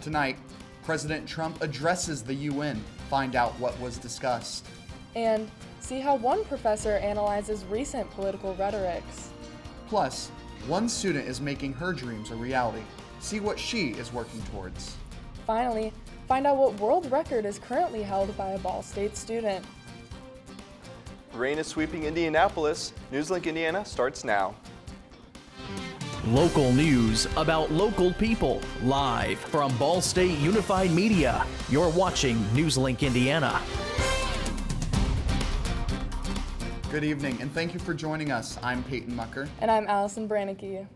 Tonight, President Trump addresses the UN. Find out what was discussed. And see how one professor analyzes recent political rhetorics. Plus, one student is making her dreams a reality. See what she is working towards. Finally, find out what world record is currently held by a Ball State student. Rain is sweeping Indianapolis. NewsLink Indiana starts now. Local news about local people, live from Ball State Unified Media. You're watching NewsLink Indiana. Good evening, and thank you for joining us. I'm Peyton Mucker. And I'm Allison Brannicky.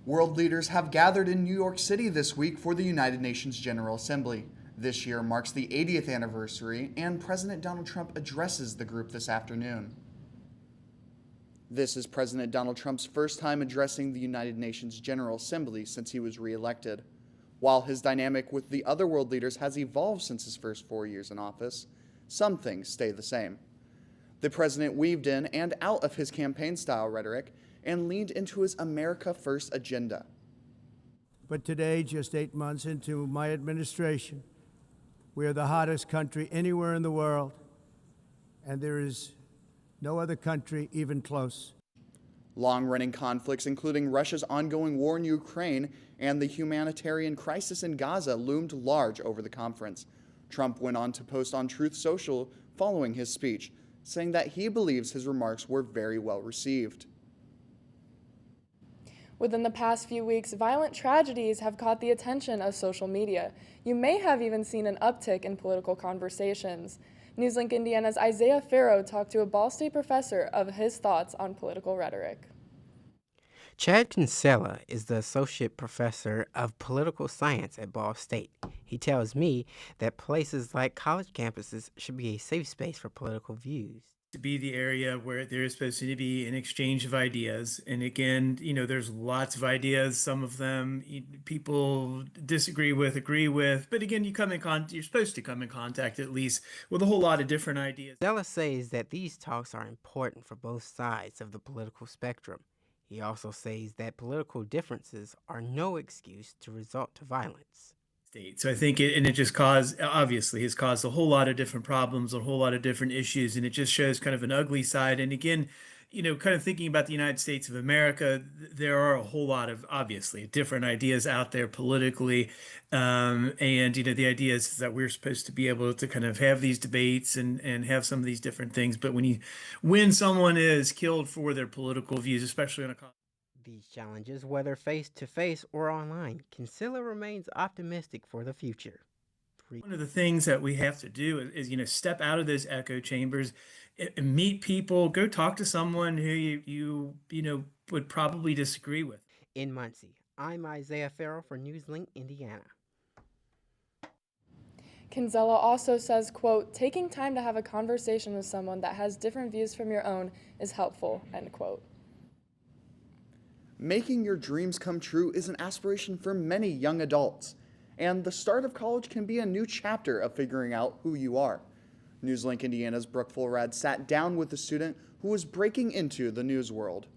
World leaders have gathered in New York City this week for the United Nations General Assembly. This year marks the 80th anniversary, and President Donald Trump addresses the group this afternoon. This is President Donald Trump's first time addressing the United Nations General Assembly since he was reelected. While his dynamic with the other world leaders has evolved since his first 4 years in office, some things stay the same. The president weaved in and out of his campaign-style rhetoric and leaned into his America First agenda. But today, just 8 months into my administration, we are the hottest country anywhere in the world, and there is no other country even close. Long-running conflicts, including Russia's ongoing war in Ukraine and the humanitarian crisis in Gaza, loomed large over the conference. Trump went on to post on Truth Social following his speech, saying that he believes his remarks were very well received. Within the past few weeks, violent tragedies have caught the attention of social media. You may have even seen an uptick in political conversations. NewsLink Indiana's Isaiah Farrow talked to a Ball State professor of his thoughts on political rhetoric. Chad Kinsella is the associate professor of political science at Ball State. He tells me that places like college campuses should be a safe space for political views. To be the area where there is supposed to be an exchange of ideas. And again, there's lots of ideas. Some of them people disagree with, agree with. But again, you're supposed to come in contact at least with a whole lot of different ideas. Kinsella says that these talks are important for both sides of the political spectrum. He also says that political differences are no excuse to resort to violence. So I think it just obviously has caused a whole lot of different problems, a whole lot of different issues, and it just shows kind of an ugly side. And again, kind of thinking about the United States of America, there are a whole lot of, obviously, different ideas out there politically. And, the idea is that we're supposed to be able to kind of have these debates and have some of these different things. But when someone is killed for their political views, especially on a these challenges, whether face-to-face or online, Kinsella remains optimistic for the future. One of the things that we have to do is step out of those echo chambers, and meet people, go talk to someone who you would probably disagree with. In Muncie, I'm Isaiah Farrell for NewsLink Indiana. Kinsella also says, quote, taking time to have a conversation with someone that has different views from your own is helpful, end quote. Making your dreams come true is an aspiration for many young adults, and the start of college can be a new chapter of figuring out who you are. NewsLink Indiana's Brooke Fulrad sat down with a student who was breaking into the news world.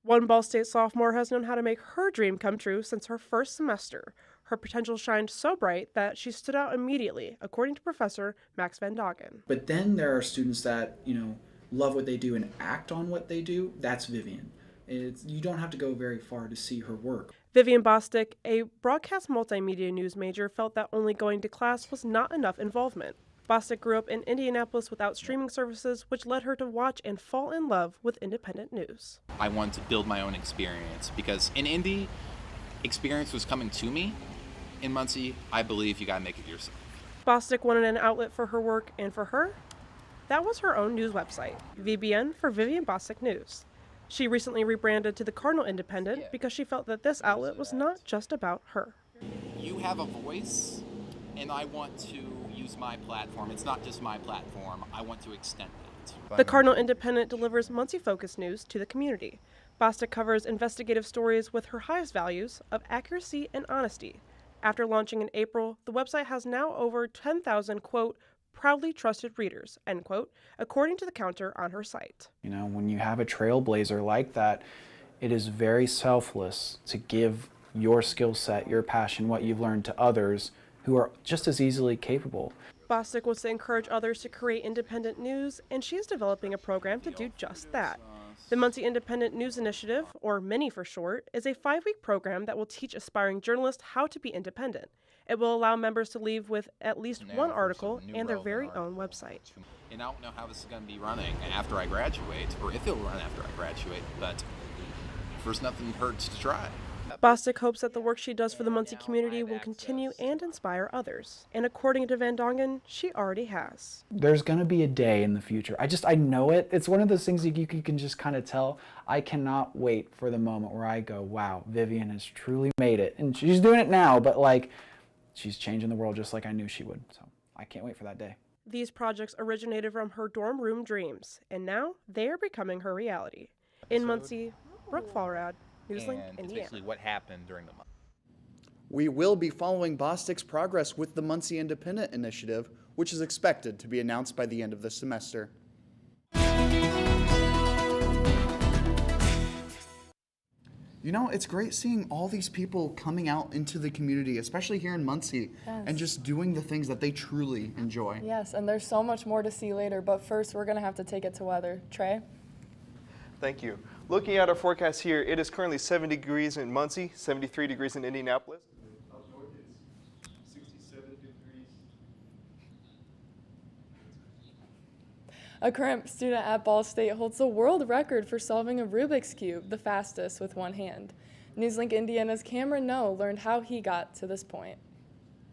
One Ball State sophomore has known how to make her dream come true since her first semester. Her potential shined so bright that she stood out immediately, according to Professor Max Van Doggen. But then there are students that, love what they do and act on what they do. That's Vivian. You don't have to go very far to see her work. Vivian Bostic, a broadcast multimedia news major, felt that only going to class was not enough involvement. Bostic grew up in Indianapolis without streaming services, which led her to watch and fall in love with independent news. I wanted to build my own experience because in Indy, experience was coming to me. In Muncie, I believe you gotta make it yourself. Bostic wanted an outlet for her work, and for her, that was her own news website, VBN for Vivian Bostic News. She recently rebranded to the Cardinal Independent because she felt that this outlet was not just about her. You have a voice, and I want to use my platform. It's not just my platform. I want to extend that. The Cardinal Independent delivers Muncie-focused news to the community. Bostic covers investigative stories with her highest values of accuracy and honesty. After launching in April, the website has now over 10,000, quote, proudly trusted readers, end quote, according to the counter on her site. When you have a trailblazer like that, it is very selfless to give your skill set, your passion, what you've learned to others who are just as easily capable. Bostic wants to encourage others to create independent news, and she is developing a program to do just that. The Muncie Independent News Initiative, or MINI for short, is a 5-week program that will teach aspiring journalists how to be independent. It will allow members to leave with at least one article and their very own website. And I don't know how this is going to be running after I graduate, or if it'll run after I graduate, but first, nothing hurts to try. Bostic hopes that the work she does for the Muncie community will continue and inspire others. And according to Van Dongen, she already has. There's going to be a day in the future. I know it. It's one of those things you can just kind of tell. I cannot wait for the moment where I go, wow, Vivian has truly made it. And she's doing it now, but like, she's changing the world just like I knew she would. So I can't wait for that day. These projects originated from her dorm room dreams, and now they are becoming her reality. In Muncie, Brooke Fallrad, NewsLink, And it's Indiana. basically what happened during the month. We will be following Bostic's progress with the Muncie Independent Initiative, which is expected to be announced by the end of the semester. You know, it's great seeing all these people coming out into the community, especially here in Muncie, and just doing the things that they truly enjoy. Yes, and there's so much more to see later, but first we're going to have to take it to weather. Trey? Thank you. Looking at our forecast here, it is currently 70 degrees in Muncie, 73 degrees in Indianapolis. Up north, it's 67 degrees. A current student at Ball State holds the world record for solving a Rubik's Cube, the fastest with one hand. NewsLink Indiana's Cameron No learned how he got to this point.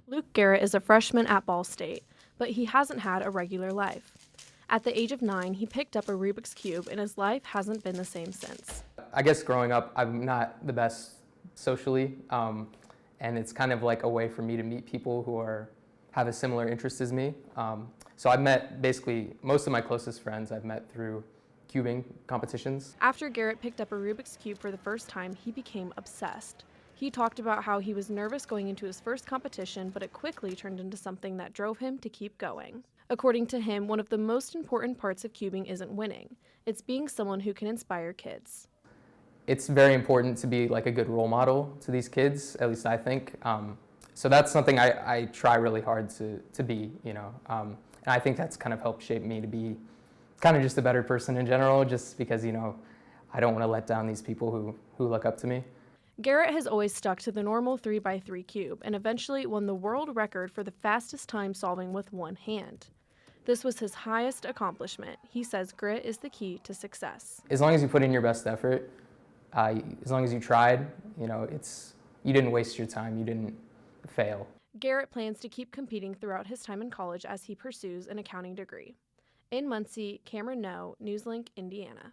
Luke Garrett is a freshman at Ball State, but he hasn't had a regular life. At the age of 9, he picked up a Rubik's Cube, and his life hasn't been the same since. I guess growing up, I'm not the best socially, and it's kind of like a way for me to meet people who have a similar interest as me. So I've met basically most of my closest friends I've met through cubing competitions. After Garrett picked up a Rubik's Cube for the first time, he became obsessed. He talked about how he was nervous going into his first competition, but it quickly turned into something that drove him to keep going. According to him, one of the most important parts of cubing isn't winning. It's being someone who can inspire kids. It's very important to be like a good role model to these kids, at least I think. So that's something I try really hard to be, you know. And I think that's kind of helped shape me to be kind of just a better person in general, just because, you know, I don't want to let down these people who look up to me. Garrett has always stuck to the normal 3x3 cube and eventually won the world record for the fastest time solving with one hand. This was his highest accomplishment. He says grit is the key to success. As long as you put in your best effort, as long as you tried, you know, you didn't waste your time, you didn't fail. Garrett plans to keep competing throughout his time in college as he pursues an accounting degree. In Muncie, Cameron No, NewsLink, Indiana.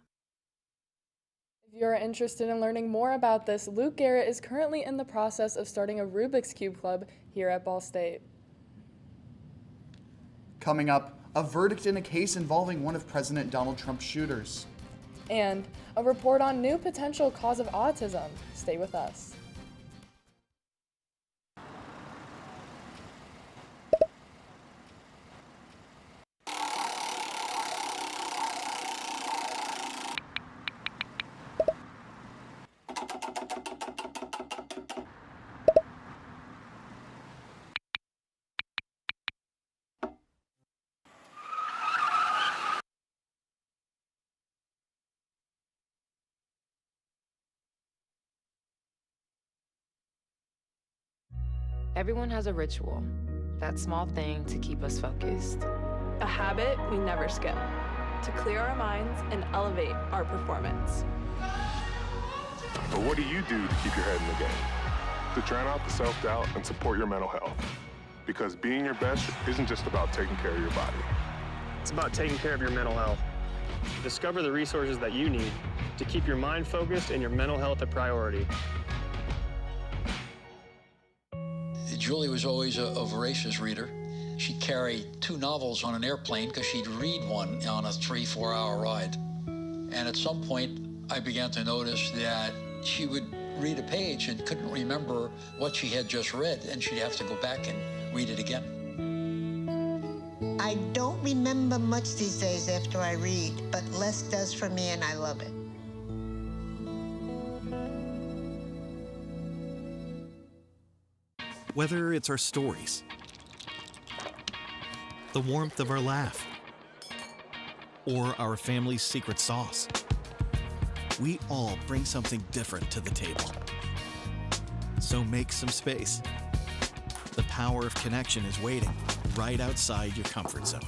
If you're interested in learning more about this, Luke Garrett is currently in the process of starting a Rubik's Cube Club here at Ball State. Coming up, a verdict in a case involving one of President Donald Trump's shooters. And a report on new potential cause of autism. Stay with us. Everyone has a ritual, that small thing to keep us focused. A habit we never skip, to clear our minds and elevate our performance. But what do you do to keep your head in the game? To drown out the self-doubt and support your mental health. Because being your best isn't just about taking care of your body. It's about taking care of your mental health. Discover the resources that you need to keep your mind focused and your mental health a priority. Julie was always a voracious reader. She carried 2 novels on an airplane because she'd read one on a 3-4 hour ride. And at some point, I began to notice that she would read a page and couldn't remember what she had just read, and she'd have to go back and read it again. I don't remember much these days after I read, but less does for me, and I love it. Whether it's our stories, the warmth of our laugh, or our family's secret sauce, we all bring something different to the table. So make some space. The power of connection is waiting right outside your comfort zone.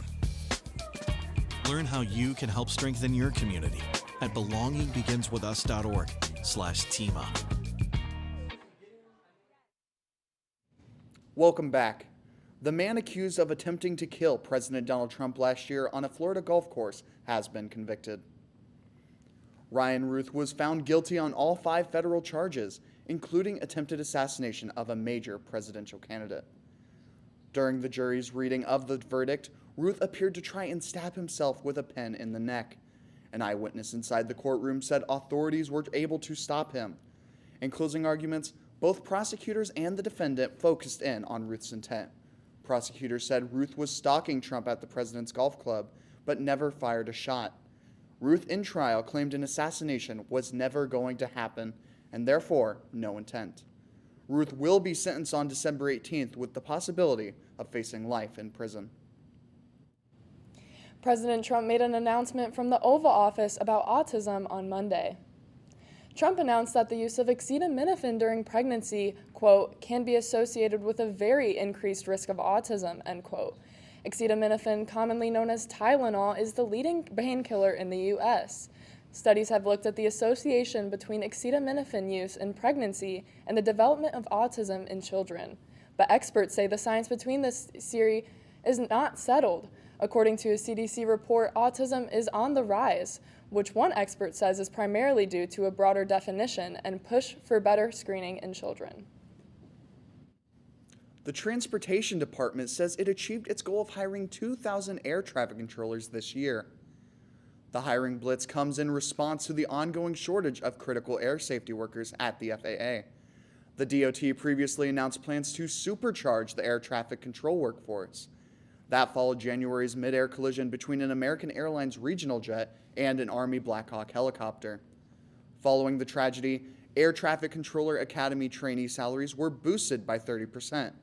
Learn how you can help strengthen your community at belongingbeginswithus.org/teamup. Welcome back. The man accused of attempting to kill President Donald Trump last year on a Florida golf course has been convicted. Ryan Ruth was found guilty on all 5 federal charges, including attempted assassination of a major presidential candidate. During the jury's reading of the verdict, Ruth appeared to try and stab himself with a pen in the neck. An eyewitness inside the courtroom said authorities were able to stop him. In closing arguments, both prosecutors and the defendant focused in on Ruth's intent. Prosecutors said Ruth was stalking Trump at the president's golf club, but never fired a shot. Ruth, in trial, claimed an assassination was never going to happen, and therefore, no intent. Ruth will be sentenced on December 18th with the possibility of facing life in prison. President Trump made an announcement from the Oval Office about autism on Monday. Trump announced that the use of acetaminophen during pregnancy, quote, can be associated with a very increased risk of autism, end quote. Acetaminophen, commonly known as Tylenol, is the leading painkiller in the U.S. Studies have looked at the association between acetaminophen use in pregnancy and the development of autism in children. But experts say the science between this theory is not settled. According to a CDC report, autism is on the rise, which one expert says is primarily due to a broader definition and push for better screening in children. The Transportation Department says it achieved its goal of hiring 2,000 air traffic controllers this year. The hiring blitz comes in response to the ongoing shortage of critical air safety workers at the FAA. The DOT previously announced plans to supercharge the air traffic control workforce. That followed January's mid-air collision between an American Airlines regional jet and an Army Black Hawk helicopter. Following the tragedy, Air Traffic Controller Academy trainee salaries were boosted by 30%.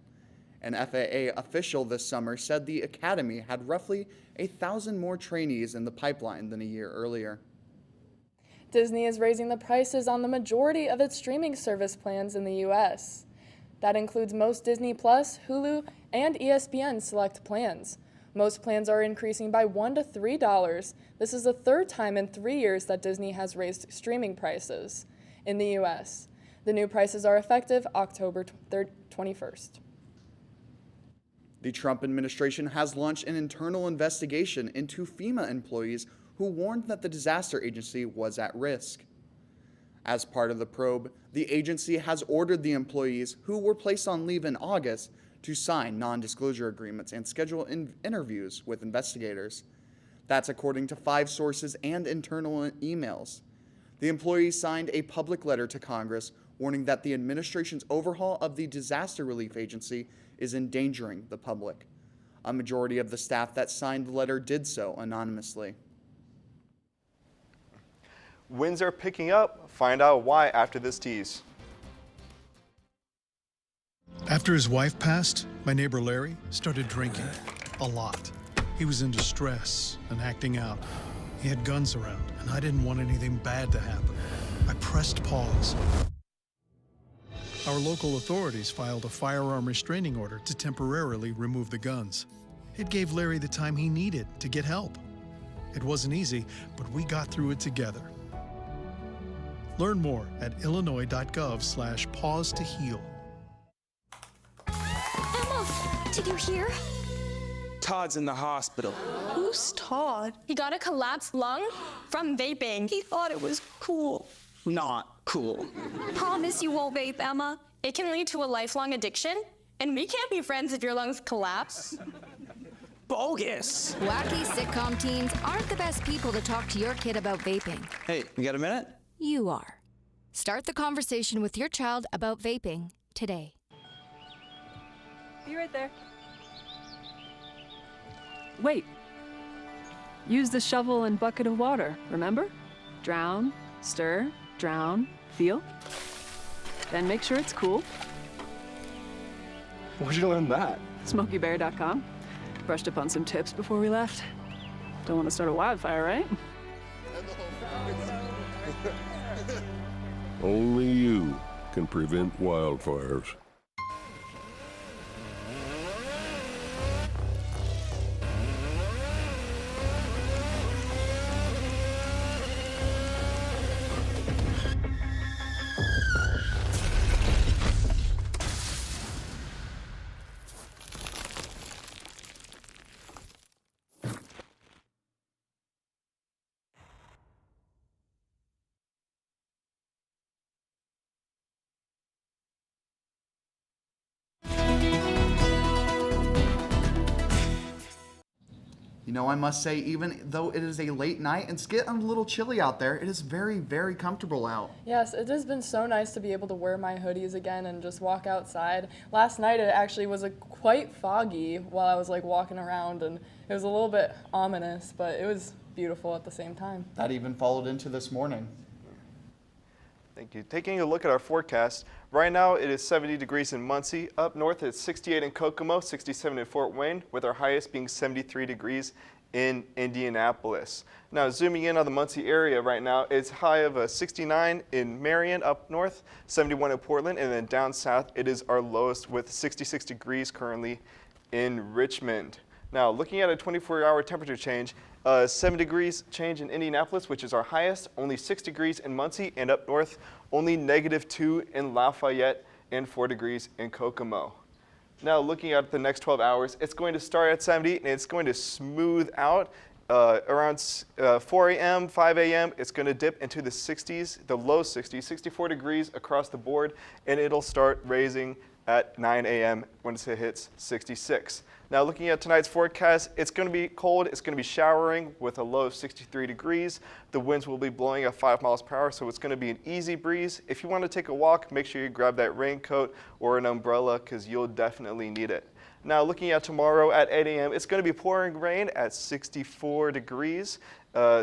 An FAA official this summer said the Academy had roughly 1,000 more trainees in the pipeline than a year earlier. Disney is raising the prices on the majority of its streaming service plans in the U.S. That includes most Disney Plus, Hulu, and ESPN Select plans. Most plans are increasing by $1 to $3. This is the 3rd time in 3 years that Disney has raised streaming prices in the U.S. The new prices are effective October 21st. The Trump administration has launched an internal investigation into FEMA employees who warned that the disaster agency was at risk. As part of the probe, the agency has ordered the employees who were placed on leave in August to sign non-disclosure agreements and schedule interviews with investigators. That's according to 5 sources and internal emails. The employees signed a public letter to Congress warning that the administration's overhaul of the disaster relief agency is endangering the public. A majority of the staff that signed the letter did so anonymously. Winds are picking up. Find out why after this tease. After his wife passed, my neighbor Larry started drinking a lot. He was in distress and acting out. He had guns around, and I didn't want anything bad to happen. I pressed pause. Our local authorities filed a firearm restraining order to temporarily remove the guns. It gave Larry the time he needed to get help. It wasn't easy, but we got through it together. Learn more at illinois.gov/pause to heal. Emma, did you hear? Todd's in the hospital. Who's Todd? He got a collapsed lung from vaping. He thought it was cool. Not cool. Promise you won't vape, Emma. It can lead to a lifelong addiction, and we can't be friends if your lungs collapse. Bogus. Wacky sitcom teens aren't the best people to talk to your kid about vaping. Hey, you got a minute? You are. Start the conversation with your child about vaping today. Be right there. Wait. Use the shovel and bucket of water, remember? Drown, stir, drown, feel. Then make sure it's cool. Where'd you learn that? SmokeyBear.com. Brushed up on some tips before we left. Don't want to start a wildfire, right? Only you can prevent wildfires. You know, I must say, even though it is a late night and it's getting a little chilly out there, it is very, very comfortable out. Yes, it has been so nice to be able to wear my hoodies again and just walk outside. Last night it actually was quite foggy while I was walking around, and it was a little bit ominous, but it was beautiful at the same time. That even followed into this morning. Thank you. Taking a look at our forecast, right now it is 70 degrees in Muncie. Up north it's 68 in Kokomo, 67 in Fort Wayne, with our highest being 73 degrees in Indianapolis. Now zooming in on the Muncie area right now, it's high of 69 in Marion up north, 71 in Portland, and then down south it is our lowest with 66 degrees currently in Richmond. Now looking at a 24-hour temperature change, 7 degrees change in Indianapolis, which is our highest, only 6 degrees in Muncie, and up north, only -2 in Lafayette and 4 degrees in Kokomo. Now looking at the next 12 hours, it's going to start at 70 and it's going to smooth out around 4 a.m., 5 a.m. It's going to dip into the 60s, the low 60s, 64 degrees across the board, and it'll start raising at 9 a.m. once it hits 66. Now looking at tonight's forecast, it's going to be cold, it's going to be showering with a low of 63 degrees. The winds will be blowing at 5 miles per hour, so it's going to be an easy breeze. If you want to take a walk, make sure you grab that raincoat or an umbrella because you'll definitely need it. Now looking at tomorrow at 8 a.m., it's going to be pouring rain at 64 degrees.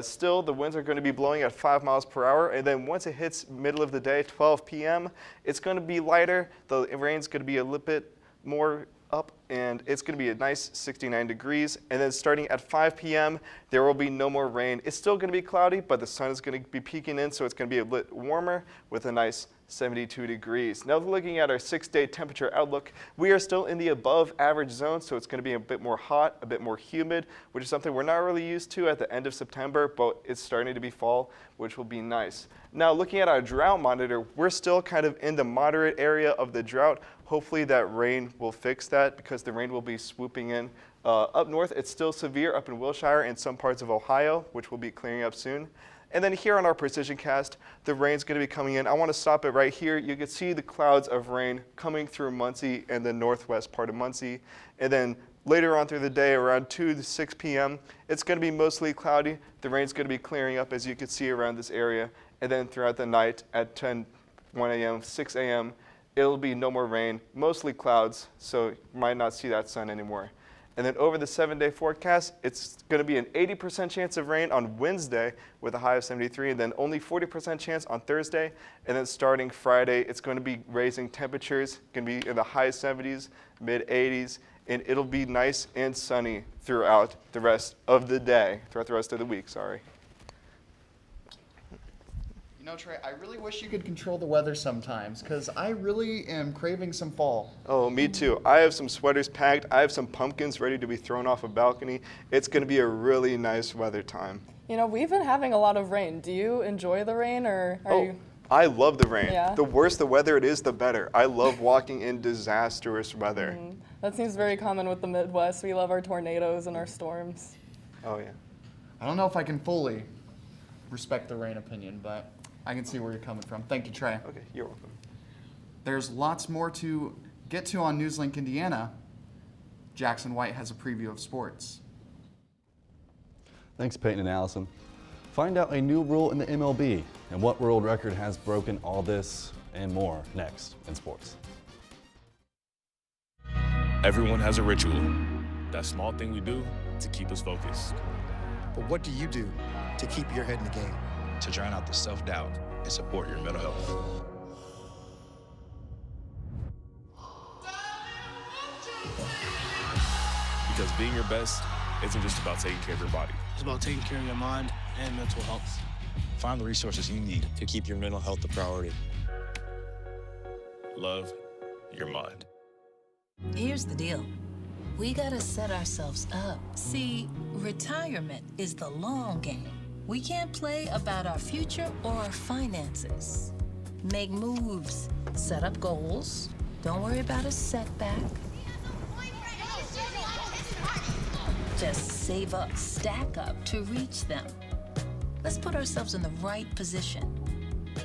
Still, the winds are going to be blowing at 5 miles per hour, and then once it hits middle of the day, 12 p.m., it's going to be lighter. The rain's going to be a little bit more up, and it's going to be a nice 69 degrees. And then starting at 5 p.m., there will be no more rain. It's still going to be cloudy, but the sun is going to be peeking in, so it's going to be a bit warmer with a nice 72 degrees. Now looking at our 6-day temperature outlook, we are still in the above average zone, so it's going to be a bit more hot, a bit more humid, which is something we're not really used to at the end of September, but it's starting to be fall, which will be nice. Now looking at our drought monitor, we're still kind of in the moderate area of the drought. Hopefully that rain will fix that because the rain will be swooping in. Up north, it's still severe up in Wilshire and some parts of Ohio, which will be clearing up soon. And then here on our precision cast, the rain's going to be coming in. I want to stop it right here. You can see the clouds of rain coming through Muncie and the northwest part of Muncie. And then later on through the day, around 2 to 6 p.m., it's going to be mostly cloudy. The rain's going to be clearing up, as you can see around this area. And then throughout the night at 10, 1 a.m., 6 a.m., it'll be no more rain, mostly clouds, so you might not see that sun anymore. And then over the 7-day forecast, it's going to be an 80% chance of rain on Wednesday with a high of 73, and then only 40% chance on Thursday. And then starting Friday, it's going to be raising temperatures, going to be in the high 70s, mid 80s, and it'll be nice and sunny throughout the rest of the day, throughout the rest of the week, sorry. You know, Trey, I really wish you could control the weather sometimes, because I really am craving some fall. Oh, me too. I have some sweaters packed. I have some pumpkins ready to be thrown off a balcony. It's going to be a really nice weather time. You know, we've been having a lot of rain. Do you enjoy the rain, or are you? I love the rain. Yeah. The worse the weather it is, the better. I love walking in disastrous weather. That seems very common with the Midwest. We love our tornadoes and our storms. Oh, yeah. I don't know if I can fully respect the rain opinion, but I can see where you're coming from. Thank you, Trey. Okay, you're welcome. There's lots more to get to on NewsLink Indiana. Jackson White has a preview of sports. Thanks, Peyton and Allison. Find out a new rule in the MLB and what world record has broken all this and more next in sports. Everyone has a ritual, that small thing we do to keep us focused. But what do you do to keep your head in the game? To drown out the self-doubt and support your mental health. Because being your best isn't just about taking care of your body. It's about taking care of your mind and mental health. Find the resources you need to keep your mental health a priority. Love your mind. Here's the deal. We gotta set ourselves up. See, retirement is the long game. We can't play about our future or our finances. Make moves, set up goals. Don't worry about a setback. Just save up, stack up to reach them. Let's put ourselves in the right position.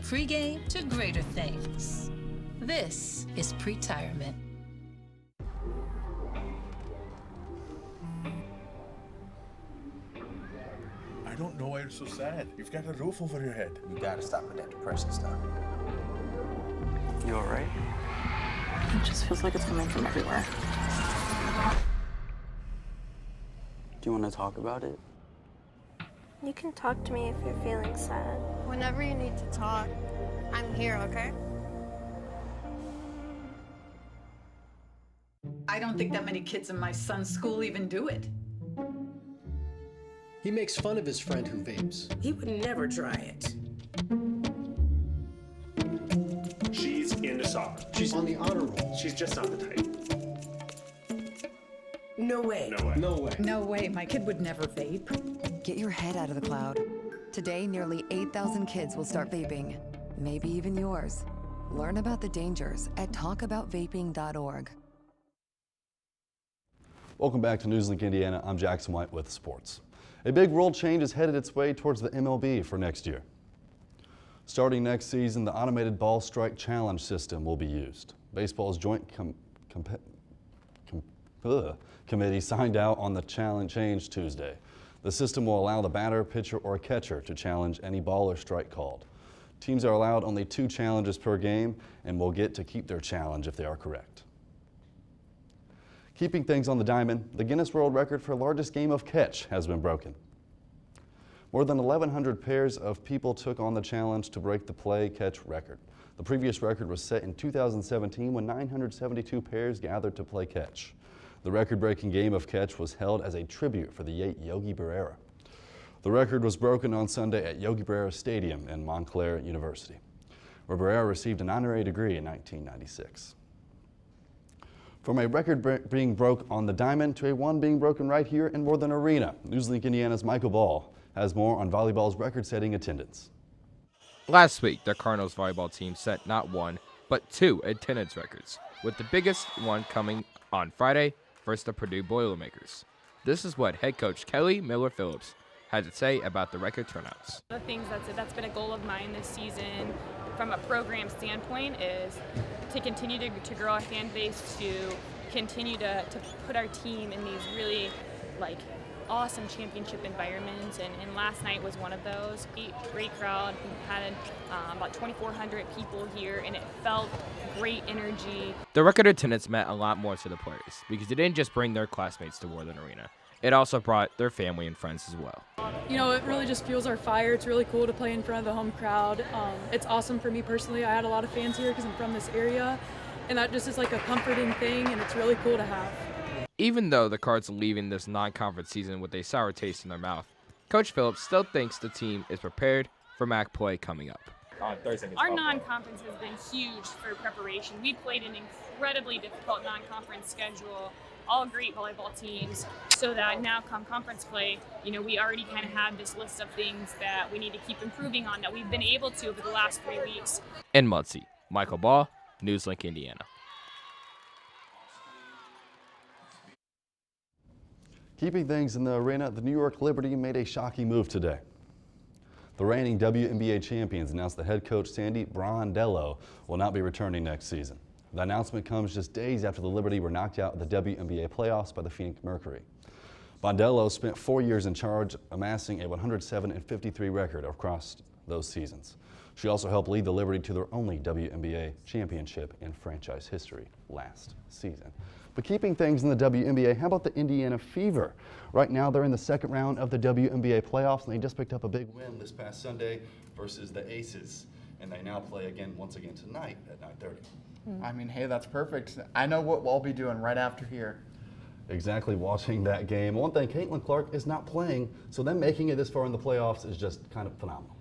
Free game to greater things. This is pre-tirement. I don't know why you're so sad. You've got a roof over your head. You gotta stop with that depression stuff. You all right? It just feels like it's coming from everywhere. Do you want to talk about it? You can talk to me if you're feeling sad. Whenever you need to talk, I'm here, okay? I don't think that many kids in my son's school even do it. He makes fun of his friend who vapes. He would never try it. She's into soccer. She's on the honor roll. She's just not the type. No way. No way. No way. No way. My kid would never vape. Get your head out of the cloud. Today, nearly 8,000 kids will start vaping. Maybe even yours. Learn about the dangers at talkaboutvaping.org. Welcome back to NewsLink Indiana. I'm Jackson White with sports. A big rule change is headed its way towards the MLB for next year. Starting next season, the automated ball strike challenge system will be used. Baseball's joint committee signed out on the challenge change Tuesday. The system will allow the batter, pitcher, or catcher to challenge any ball or strike called. Teams are allowed only 2 challenges per game and will get to keep their challenge if they are correct. Keeping things on the diamond, the Guinness World Record for largest game of catch has been broken. More than 1,100 pairs of people took on the challenge to break the play-catch record. The previous record was set in 2017 when 972 pairs gathered to play catch. The record-breaking game of catch was held as a tribute for the late Yogi Berra. The record was broken on Sunday at Yogi Berra Stadium in Montclair University, where Berra received an honorary degree in 1996. From a record being broke on the diamond to a one being broken right here in Worthen Arena, NewsLink Indiana's Michael Ball has more on volleyball's record-setting attendance. Last week, the Cardinals volleyball team set not 1, but 2 attendance records, with the biggest one coming on Friday versus the Purdue Boilermakers. This is what head coach Kelly Miller-Phillips had to say about the record turnouts. The things that's been a goal of mine this season from a program standpoint is to continue to grow our fan base, to continue to put our team in these really awesome championship environments, and last night was one of those. Great crowd. We had about 2,400 people here, and it felt great energy. The record attendance meant a lot more to the players because they didn't just bring their classmates to Worthen Arena. It also brought their family and friends as well. You know, it really just fuels our fire. It's really cool to play in front of the home crowd. It's awesome for me personally. I had a lot of fans here because I'm from this area, and that just is like a comforting thing, and it's really cool to have. Even though the Cards are leaving this non-conference season with a sour taste in their mouth, Coach Phillips still thinks the team is prepared for MAC play coming up. Our non-conference has been huge for preparation. We played an incredibly difficult non-conference schedule, all great volleyball teams, so that now come conference play, you know, we already kind of have this list of things that we need to keep improving on that we've been able to over the last 3 weeks. In Muncie, Michael Ball, NewsLink Indiana. Keeping things in the arena, the New York Liberty made a shocking move today. The reigning WNBA champions announced that head coach Sandy Brondello will not be returning next season. The announcement comes just days after the Liberty were knocked out of the WNBA playoffs by the Phoenix Mercury. Brondello spent 4 years in charge, amassing a 107-53 record across those seasons. She also helped lead the Liberty to their only WNBA championship in franchise history last season. But keeping things in the WNBA, how about the Indiana Fever? Right now they're in the second round of the WNBA playoffs, and they just picked up a big win this past Sunday versus the Aces. And they now play once again tonight at 9:30. I mean, hey, that's perfect. I know what we'll be doing right after here. Exactly, watching that game. One thing, Caitlin Clark is not playing, so them making it this far in the playoffs is just kind of phenomenal.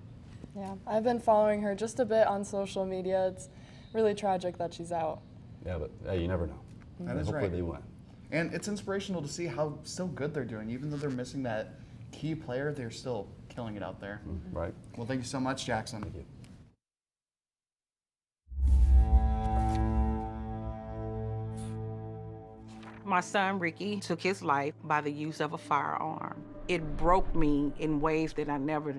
Yeah, I've been following her just a bit on social media. It's really tragic that she's out. Yeah, but hey, you never know. That is hopefully right. they win. And it's inspirational to see how still good they're doing. Even though they're missing that key player, they're still killing it out there. Right. Well, thank you so much, Jackson. Thank you. My son, Ricky, took his life by the use of a firearm. It broke me in ways that I never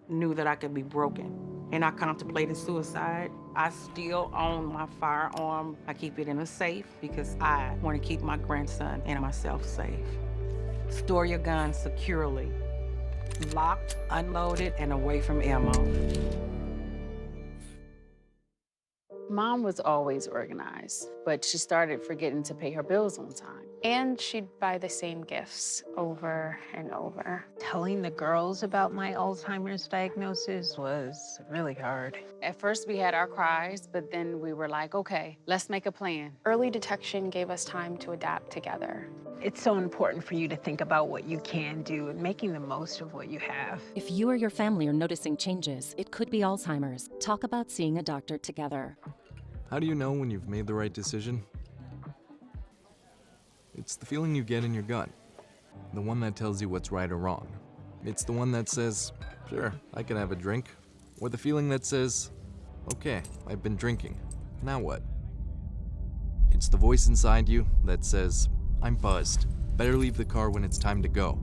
knew that I could be broken. And I contemplated suicide. I still own my firearm. I keep it in a safe because I want to keep my grandson and myself safe. Store your gun securely, locked, unloaded, and away from ammo. Mom was always organized, but she started forgetting to pay her bills on time. And she'd buy the same gifts over and over. Telling the girls about my Alzheimer's diagnosis was really hard. At first we had our cries, but then we were like, okay, let's make a plan. Early detection gave us time to adapt together. It's so important for you to think about what you can do and making the most of what you have. If you or your family are noticing changes, it could be Alzheimer's. Talk about seeing a doctor together. How do you know when you've made the right decision? It's the feeling you get in your gut. The one that tells you what's right or wrong. It's the one that says, sure, I can have a drink. Or the feeling that says, okay, I've been drinking. Now what? It's the voice inside you that says, I'm buzzed. Better leave the car when it's time to go.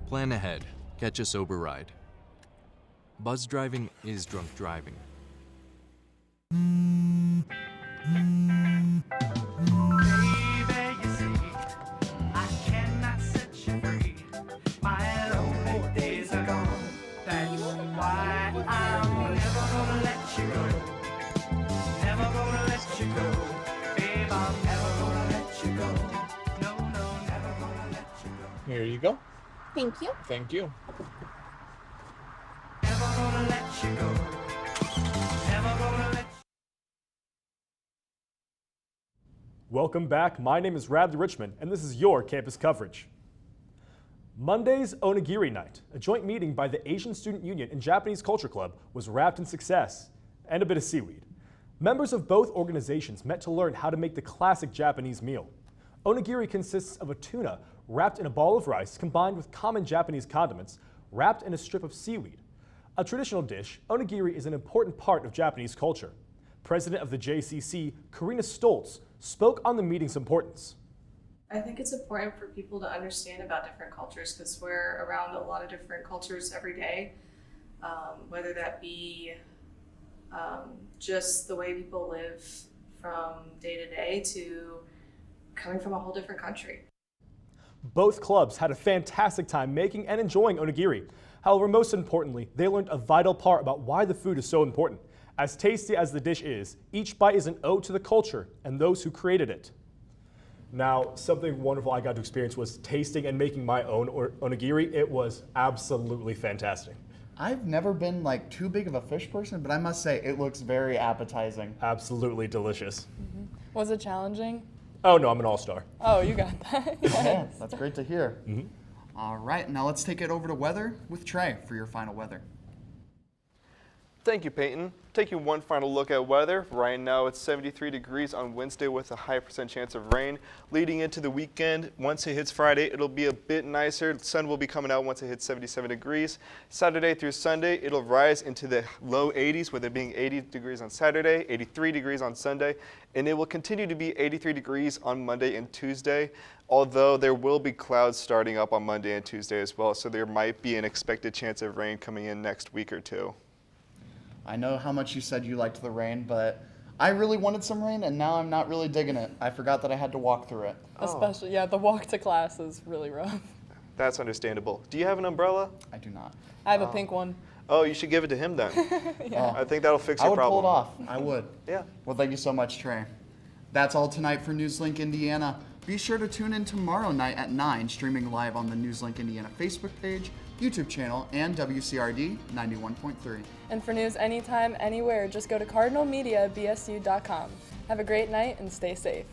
Plan ahead. Catch a sober ride. Buzz driving is drunk driving. Here you go. Thank you. Thank you. Welcome back. My name is Radley Richmond, and this is your campus coverage. Monday's Onigiri Night, a joint meeting by the Asian Student Union and Japanese Culture Club, was wrapped in success and a bit of seaweed. Members of both organizations met to learn how to make the classic Japanese meal. Onigiri consists of a tuna wrapped in a ball of rice combined with common Japanese condiments, wrapped in a strip of seaweed. A traditional dish, onigiri is an important part of Japanese culture. President of the JCC, Karina Stoltz, spoke on the meeting's importance. I think it's important for people to understand about different cultures because we're around a lot of different cultures every day, whether that be just the way people live from day to day to coming from a whole different country. Both clubs had a fantastic time making and enjoying onigiri. However, most importantly, they learned a vital part about why the food is so important. As tasty as the dish is, each bite is an ode to the culture and those who created it. Now, something wonderful I got to experience was tasting and making my own onigiri. It was absolutely fantastic. I've never been like too big of a fish person, but I must say it looks very appetizing. Absolutely delicious. Mm-hmm. Was it challenging? Oh no, I'm an all-star. Oh, you got that. Yeah, that's great to hear. Mm-hmm. All right, now let's take it over to weather with Trey for your final weather. Thank you, Peyton. Taking one final look at weather. Right now it's 73 degrees on Wednesday with a high % chance of rain. Leading into the weekend, once it hits Friday, it'll be a bit nicer. The sun will be coming out once it hits 77 degrees. Saturday through Sunday, it'll rise into the low 80s, with it being 80 degrees on Saturday, 83 degrees on Sunday, and it will continue to be 83 degrees on Monday and Tuesday, although there will be clouds starting up on Monday and Tuesday as well, so there might be an expected chance of rain coming in next week or two. I know how much you said you liked the rain, but I really wanted some rain, and now I'm not really digging it. I forgot that I had to walk through it. Especially, yeah, the walk to class is really rough. That's understandable. Do you have an umbrella? I do not. I have a pink one. Oh, you should give it to him then. Yeah. I think that'll fix your problem. I would pull it off. I would. Yeah. Well, thank you so much, Trey. That's all tonight for NewsLink Indiana. Be sure to tune in tomorrow night at 9, streaming live on the NewsLink Indiana Facebook page, YouTube channel, and WCRD 91.3. And for news anytime, anywhere, just go to cardinalmediabsu.com. Have a great night and stay safe.